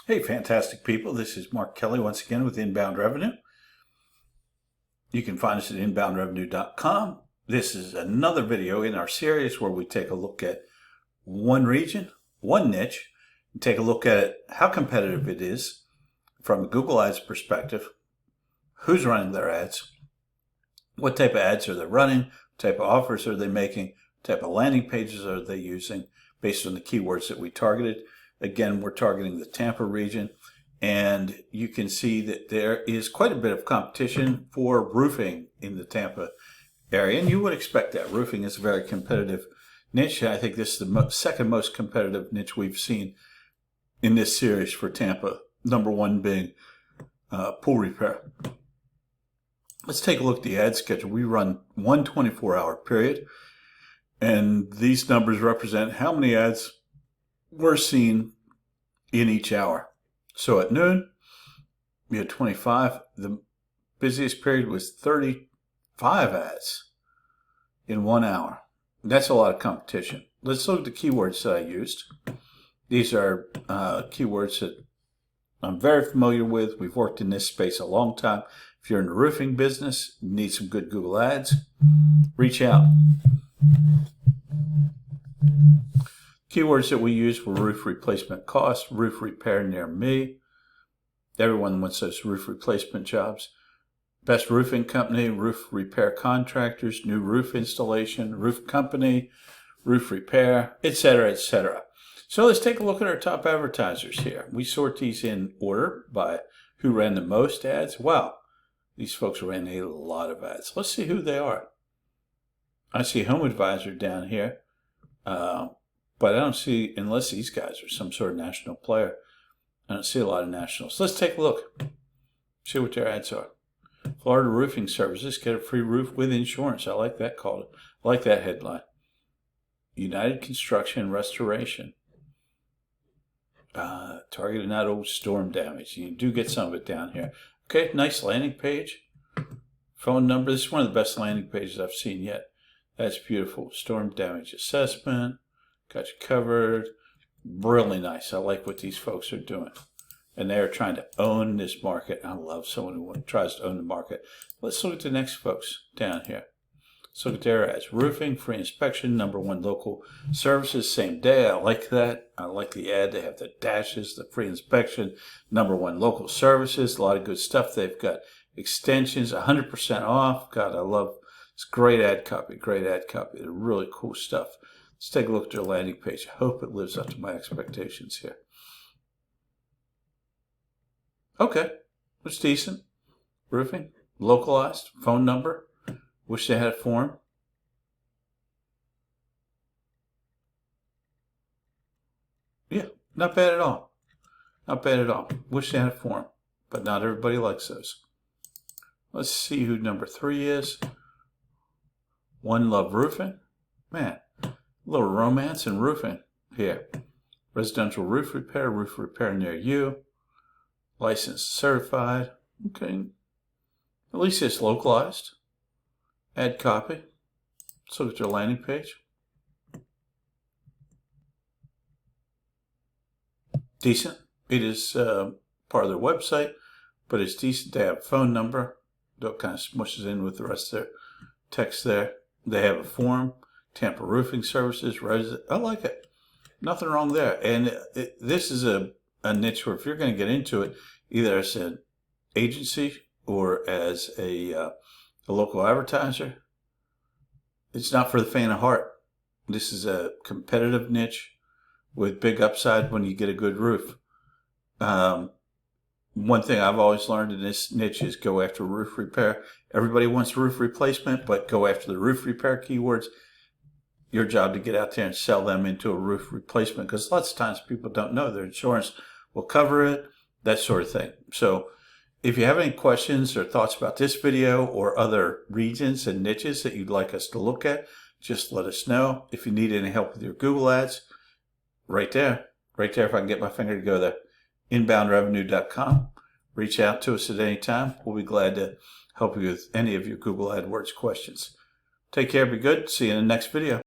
Hey, fantastic people. This is Mark Kelly once again with Inbound Revenue. You can find us at inboundrevenue.com. This is another video in our series where we take a look at one region, one niche, and take a look at how competitive it is from a Google Ads perspective, who's running their ads, what type of ads are they running, what type of offers are they making, what type of landing pages are they using based on the keywords that we targeted. Again, we're targeting the Tampa region, and you can see that there is quite a bit of competition for roofing in the Tampa area, and you would expect that. Roofing is a very competitive niche. I think this is the second most competitive niche we've seen in this series for Tampa, number one being pool repair. Let's take a look at the ad schedule. We run one 24-hour period, and these numbers represent how many ads we're seeing in each hour. So at noon, we had 25. The busiest period was 35 ads in 1 hour. That's a lot of competition. Let's look at the keywords that I used. These are keywords that I'm very familiar with. We've worked in this space a long time. If you're in the roofing business, you need some good Google Ads, reach out. Keywords that we used were roof replacement costs, roof repair near me. Everyone wants those roof replacement jobs. Best roofing company, roof repair contractors, new roof installation, roof company, roof repair, etc., etc. So let's take a look at our top advertisers here. We sort these in order by who ran the most ads. Wow, these folks ran a lot of ads. Let's see who they are. I see Home Advisor down here. But I don't see, unless these guys are some sort of national player, I don't see a lot of nationals. Let's take a look, see what their ads are. Florida Roofing Services, get a free roof with insurance. I like that call. I like that headline. United Construction and Restoration. Targeted not old storm damage. You do get some of it down here. Okay, nice landing page. Phone number. This is one of the best landing pages I've seen yet. That's beautiful. Storm damage assessment. Got you covered. Really nice. I like what these folks are doing. And they're trying to own this market. I love someone who tries to own the market. Let's look at the next folks down here. Let's look at their ads. Roofing, free inspection, number one local services, same day. I like that. I like the ad. They have the dashes, the free inspection, number one local services. A lot of good stuff. They've got extensions, 100% off. God, I love it's great ad copy. Great ad copy. They're really cool stuff. Let's take a look at their landing page. I hope it lives up to my expectations here. Okay, looks decent. Roofing, localized, phone number. Wish they had a form. Yeah, not bad at all. Not bad at all. Wish they had a form, but not everybody likes those. Let's see who number 3 is. One Love Roofing. Man. A little romance and roofing here. Residential roof repair near you. Licensed, certified. Okay. At least it's localized. Ad copy. Let's look at your landing page. Decent. It is part of their website, but it's decent. They have a phone number. That kind of smushes in with the rest of their text there. They have a form. Tampa Roofing Services, I like it. Nothing wrong there. And this is a niche where if you're going to get into it, either as an agency or as a local advertiser, it's not for the faint of heart. This is a competitive niche with big upside when you get a good roof. One thing I've always learned in this niche is go after roof repair. Everybody wants roof replacement, but go after the roof repair keywords. Your job to get out there and sell them into a roof replacement, because lots of times people don't know their insurance will cover it, that sort of thing. So if you have any questions or thoughts about this video or other regions and niches that you'd like us to look at, just let us know. If you need any help with your Google ads, right there if I can get my finger to go there, inboundrevenue.com. Reach out to us at any time. We'll be glad to help you with any of your Google AdWords questions. Take care, be good. See you in the next video.